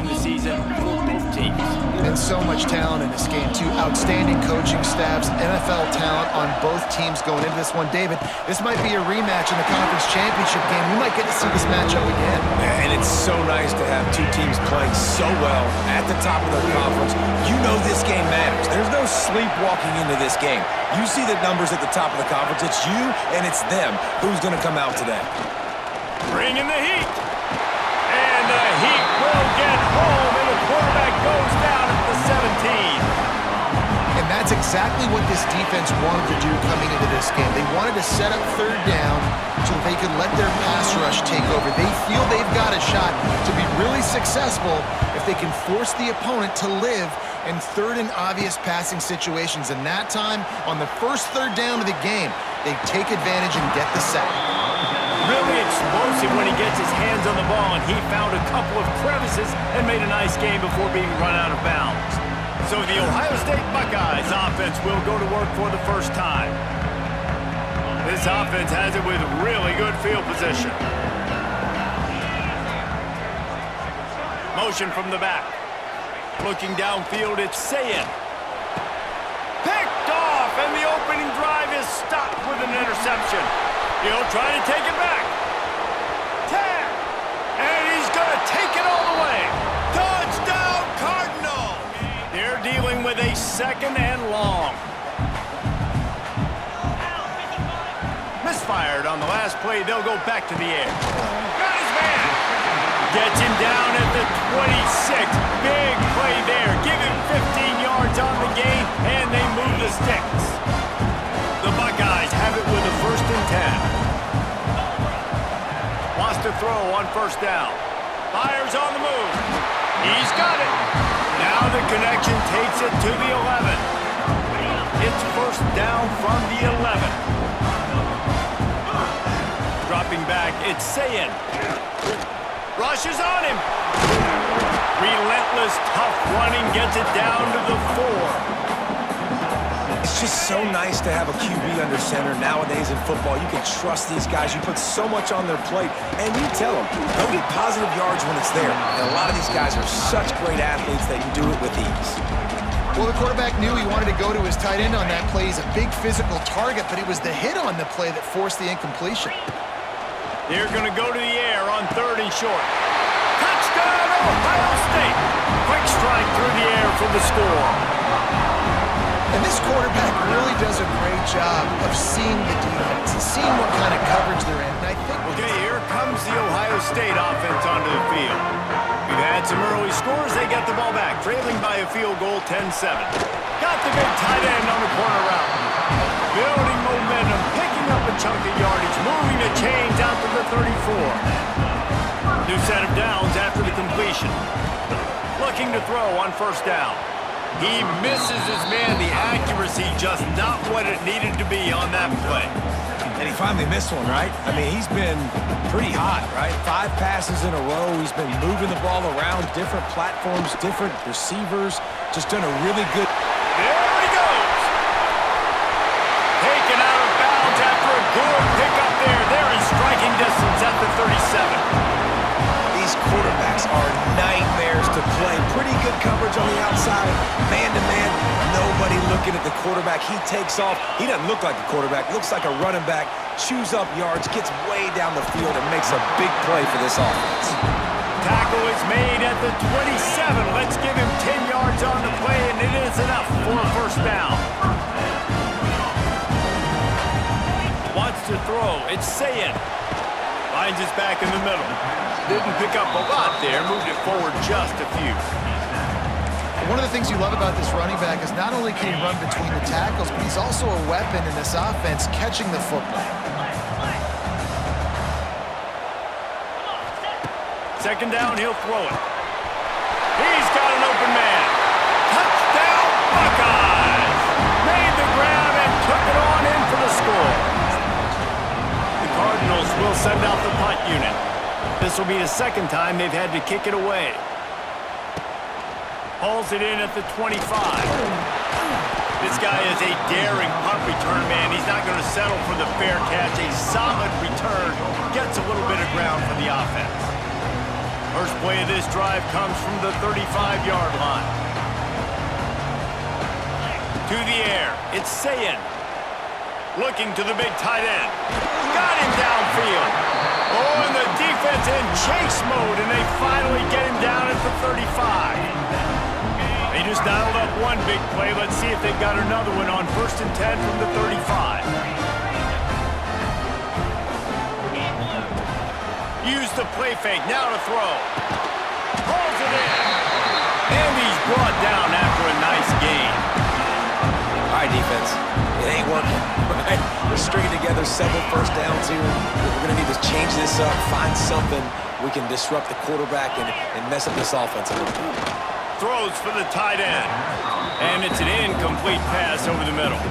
in the season for both teams. And so much talent in this game, too. Outstanding coaching staffs, NFL talent on both teams going into this one. David, this might be a rematch in the conference championship game. We might get to see this matchup again. And it's so nice to have two teams playing so well at the top of their conference. You know this game matters. There's no sleepwalking into this game. You see the numbers at the top of the conference. It's you and it's them. Who's going to come out today? Bring in the heat. And the Heat will get home, and the quarterback goes down at the 17. And that's exactly what this defense wanted to do coming into this game. They wanted to set up third down so they could let their pass rush take over. They feel they've got a shot to be really successful if they can force the opponent to live in third and obvious passing situations. And that time, on the first third down of the game, they take advantage and get the sack. Really explosive when he gets his hands on the ball, and he found a couple of crevices and made a nice game before being run out of bounds. So the Ohio State Buckeyes offense will go to work for the first time. This offense has it with really good field position. Motion from the back. Looking downfield, it's Sayin. Picked off, and the opening drive is stopped with an interception. He'll try to take it back. Tag. And he's going to take it all the way. Touchdown, Cardinal. They're dealing with a second and long. Misfired on the last play. They'll go back to the air. Got his man. Gets him down at the 26. Big play there. Give him 15 yards on the gain, and they move the sticks. The Buckeyes have it with a 1st and 10. Wants to throw on first down. Fires on the move. He's got it. Now the connection takes it to the 11. It's first down from the 11. Dropping back, it's Sayin. Rushes on him. Relentless, tough running gets it down to the 4. It's just so nice to have a QB under center nowadays in football. You can trust these guys. You put so much on their plate, and you tell them, they'll get positive yards when it's there. And a lot of these guys are such great athletes, they can do it with ease. Well, the quarterback knew he wanted to go to his tight end on that play. He's a big physical target, but it was the hit on the play that forced the incompletion. They're going to go to the air on 3rd and short. Touchdown, Ohio State! Quick strike through the air for the score. And this quarterback really does a great job of seeing the defense and seeing what kind of coverage they're in. And I think okay, here comes the Ohio State offense onto the field. We've had some early scores. They get the ball back, trailing by a field goal, 10-7. Got the big tight end on the corner route. Building momentum, picking up a chunk of yardage, moving the chains out to the 34. New set of downs after the completion. Looking to throw on first down. He misses his man. The accuracy just not what it needed to be on that play. And he finally missed one, right? I mean, he's been pretty hot, right? 5 passes in a row. He's been moving the ball around, different platforms, different receivers. Just done a really good... There he goes! Taken out of bounds after a good pickup there. They're in striking distance at the 37. These quarterbacks are nightmares to play. Pretty good coverage on the outside. Man-to-man, nobody looking at the quarterback. He takes off. He doesn't look like a quarterback. Looks like a running back. Chews up yards, gets way down the field, and makes a big play for this offense. Tackle is made at the 27. Let's give him 10 yards on the play, and it is enough for a first down. Wants to throw. It's Sayin. Finds his back in the middle. Didn't pick up a lot there. Moved it forward just a few. One of the things you love about this running back is not only can he run between the tackles, but he's also a weapon in this offense catching the football. Second down, he'll throw it. He's got an open man. Touchdown, Buckeyes! Made the grab and took it on in for the score. The Cardinals will send out the punt unit. This will be the second time they've had to kick it away. Hauls it in at the 25. This guy is a daring punt return man. He's not going to settle for the fair catch. A solid return. Gets a little bit of ground for the offense. First play of this drive comes from the 35-yard line. To the air, it's Sayin. Looking to the big tight end. Got him downfield. Oh, and the defense in chase mode, and they finally get him down at the 35. They just dialed up one big play. Let's see if they've got another one on 1st and 10 from the 35. Use the play fake, now to throw. Pulls it in. And he's brought down after a nice gain. All right, defense, it ain't working. Right? We're stringing together several first downs here. We're going to need to change this up, find something we can disrupt the quarterback and mess up this offense a little bit. Throws for the tight end. And it's an incomplete pass over the middle.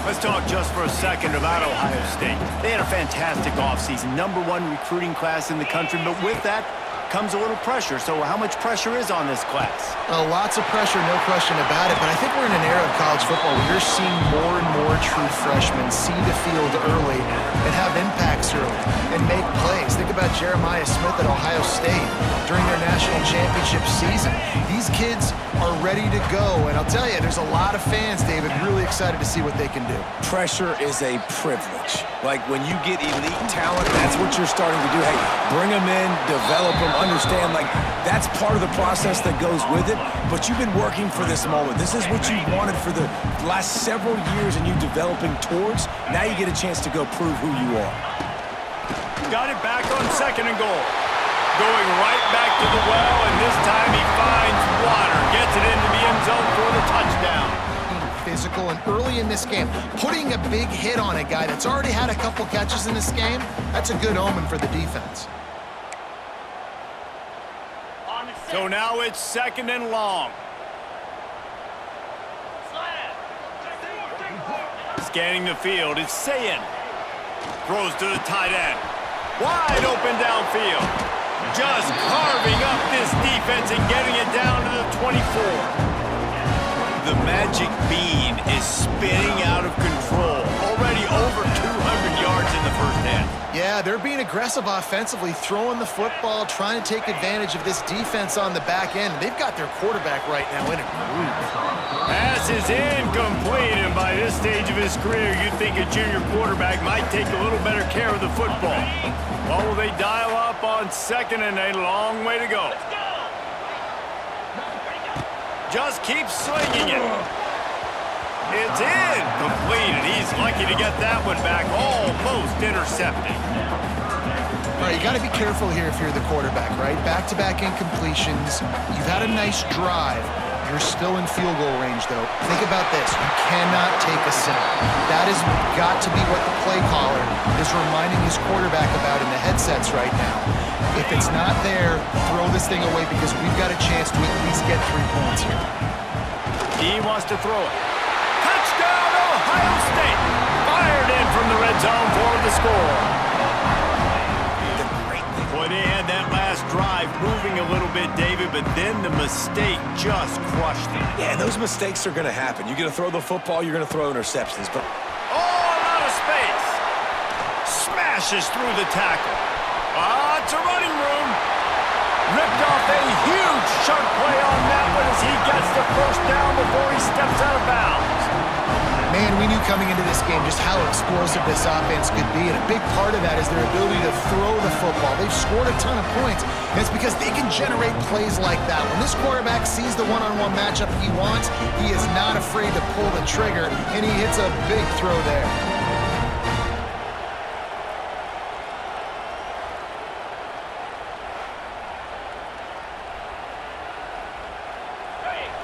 Let's talk just for a second about Ohio State. They had a fantastic offseason, #1 recruiting class in the country, but with that comes a little pressure. So how much pressure is on this class? Lots of pressure, no question about it, but I think we're in an era of college football where you're seeing more and more true freshmen see the field early and have impacts early and make plays. Think about Jeremiah Smith at Ohio State during their national championship season. These kids are ready to go, and I'll tell you, there's a lot of fans, David, really excited to see what they can do. Pressure is a privilege. Like when you get elite talent, that's what you're starting to do. Hey, bring them in, develop them, understand, like, that's part of the process that goes with it, but you've been working for this moment. This is what you wanted for the last several years and you developing towards. Now you get a chance to go prove who you are. Got it back on 2nd and goal. Going right back to the well, and this time he finds water. Gets it into the end zone for the touchdown. Physical, and early in this game, putting a big hit on a guy that's already had a couple catches in this game, that's a good omen for the defense. So now it's 2nd and long. Scanning the field, it's Sayin. Throws to the tight end. Wide open downfield. Just carving up this defense and getting it down to the 24. The magic bean is spinning out of control. Already over 200 yards in the first half. Yeah, they're being aggressive offensively, throwing the football, trying to take advantage of this defense on the back end. They've got their quarterback right now in a groove. Pass is incomplete, and by this stage of his career, you'd think a junior quarterback might take a little better care of the football. Well, will they dial up on 2nd and a long way to go? Just keep slinging it. It's incomplete, and he's lucky to get that one back, almost intercepted. All right, you got to be careful here if you're the quarterback, right? Back-to-back incompletions. You've had a nice drive. You're still in field goal range, though. Think about this. You cannot take a sack. That has got to be what the play caller is reminding his quarterback about in the headsets right now. If it's not there, throw this thing away because we've got a chance to at least get 3 points here. He wants to throw it. Touchdown, Ohio State! Fired in from the red zone for the score. Boy, they had that last drive moving a little bit, David, but then the mistake just crushed it. Yeah, those mistakes are going to happen. You're going to throw the football, you're going to throw interceptions. But out of space. Smashes through the tackle. It's a running room. Ripped off a huge chunk play on that one as he gets the first down before he steps out of bounds. Man, we knew coming into this game just how explosive this offense could be, and a big part of that is their ability to throw the football. They've scored a ton of points, and it's because they can generate plays like that. When this quarterback sees the one-on-one matchup he wants, he is not afraid to pull the trigger, and he hits a big throw there.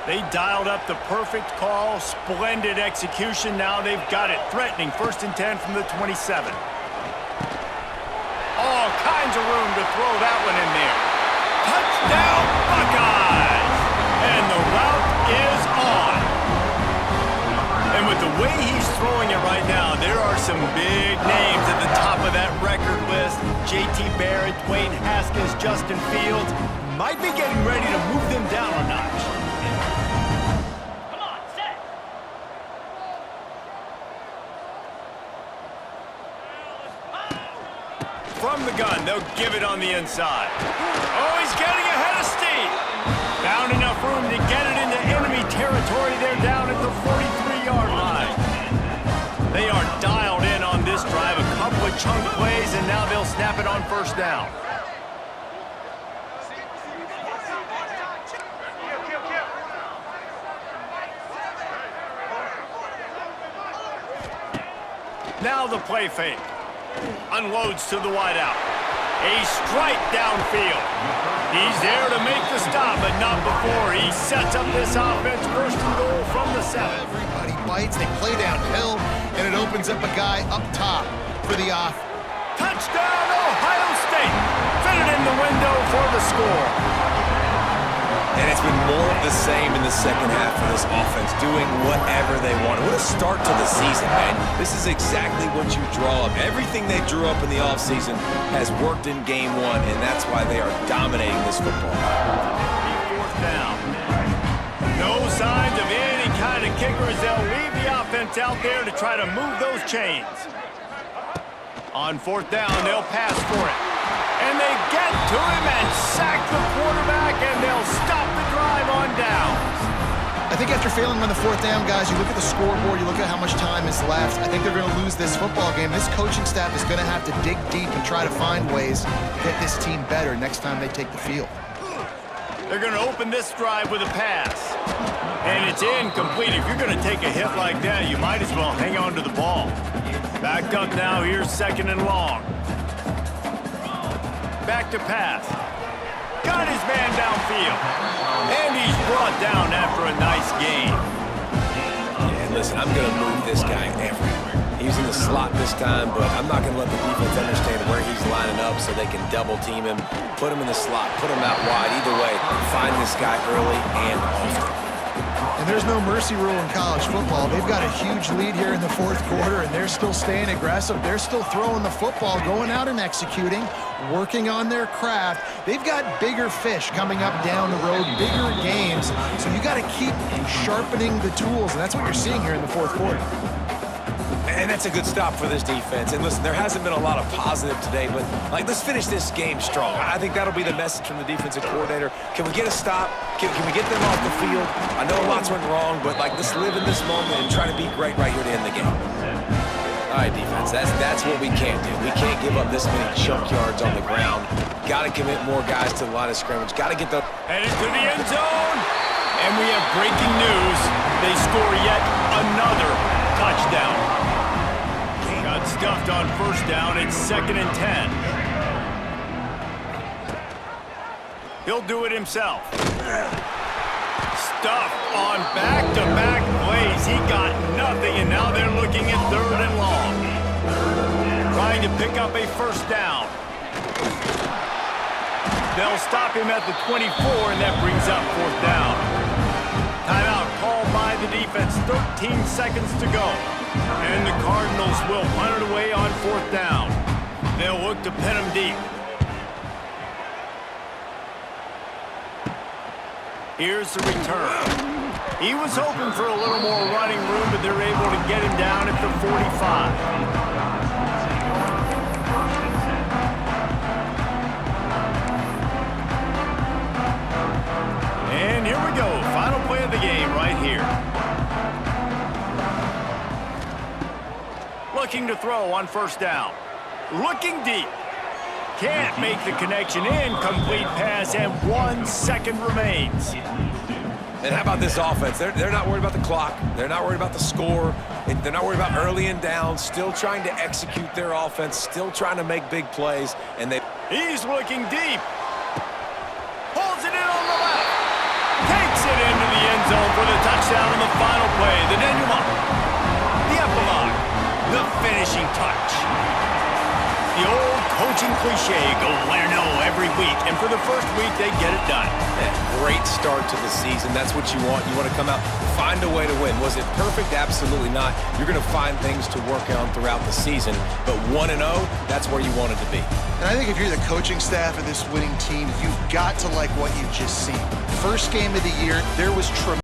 They dialed up the perfect call, splendid execution. Now they've got it. Threatening 1st and 10 from the 27. All kinds of room to throw that one in there. Touchdown, Buckeyes! And the route is on. And with the way he's throwing it right now, there are some big names at the top of that record list. J.T. Barrett, Dwayne Haskins, Justin Fields might be getting ready to move them down a notch. From the gun, they'll give it on the inside. Oh, he's getting territory. They're down at the 43-yard line. They are dialed in on this drive. A couple of chunk plays, and now they'll snap it on first down. Now the play fake. Unloads to the wideout. A strike downfield. He's there to make the stop, but not before he sets up this offense. First and goal from the 7. Everybody bites. They play downhill, and it opens up a guy up top for the off. Touchdown, Ohio State. Fit it in the window for the score. And it's been more of the same in the second half for this offense, doing whatever they want. What a start to the season, man. This is exactly what you draw up. Everything they drew up in the offseason has worked in game one, and that's why they are dominating this football. Fourth down. No signs of any kind of kicker as they'll leave the offense out there to try to move those chains. On fourth down, they'll pass for it. And they get to him and sack the quarterback, and they'll stop the drive on downs. I think after failing on the fourth down, guys, you look at the scoreboard, you look at how much time is left. I think they're going to lose this football game. This coaching staff is going to have to dig deep and try to find ways to get this team better next time they take the field. They're going to open this drive with a pass. And it's incomplete. If you're going to take a hit like that, you might as well hang on to the ball. Back up now. Here's second and long. Back to pass. Got his man downfield. And he's brought down after a nice gain. And listen, I'm going to move this guy everywhere. He's in the slot this time, but I'm not going to let the defense understand where he's lining up so they can double team him, put him in the slot, put him out wide. Either way, find this guy early and often. And there's no mercy rule in college football. They've got a huge lead here in the fourth quarter, and they're still staying aggressive. They're still throwing the football, going out and executing, working on their craft. They've got bigger fish coming up down the road, bigger games. So you got to keep sharpening the tools, and that's what you're seeing here in the fourth quarter. And that's a good stop for this defense. And listen, there hasn't been a lot of positive today, but let's finish this game strong. I think that'll be the message from the defensive coordinator. Can we get a stop? Can we get them off the field? I know lots went wrong, but let's live in this moment and try to be great right here to end the game. All right, defense, that's what we can't do. We can't give up this many chunk yards on the ground. Got to commit more guys to the line of scrimmage. Got to get the... Headed to the end zone. And we have breaking news. They score yet another touchdown. Got stuffed on first down. It's 2nd and 10. He'll do it himself. Stuffed on back-to-back plays. He got nothing, and now they're looking at 3rd and long. Trying to pick up a first down. They'll stop him at the 24, and that brings up 4th down. Timeout called by the defense. 13 seconds to go. And the Cardinals will punt it away on 4th down. They'll look to pin him deep. Here's the return. He was hoping for a little more running room, but they're able to get him down at the 45. And here we go. Final play of the game right here. Looking to throw on first down. Looking deep. Can't make the connection. Incomplete pass, and 1 second remains. And how about this offense? They're not worried about the clock. They're not worried about the score. They're not worried about early and down. Still trying to execute their offense. Still trying to make big plays. And He's looking deep. Pulls it in on the left. Takes it into the end zone for the touchdown on the final play. The denouement. The epilogue. The finishing touch. The old coaching cliche, go win or no every week. And for the first week, they get it done. great start to the season. That's what you want. You want to come out, find a way to win. Was it perfect? Absolutely not. You're going to find things to work on throughout the season. But 1-0, that's where you want it to be. And I think if you're the coaching staff of this winning team, you've got to like what you've just seen. First game of the year, there was tremendous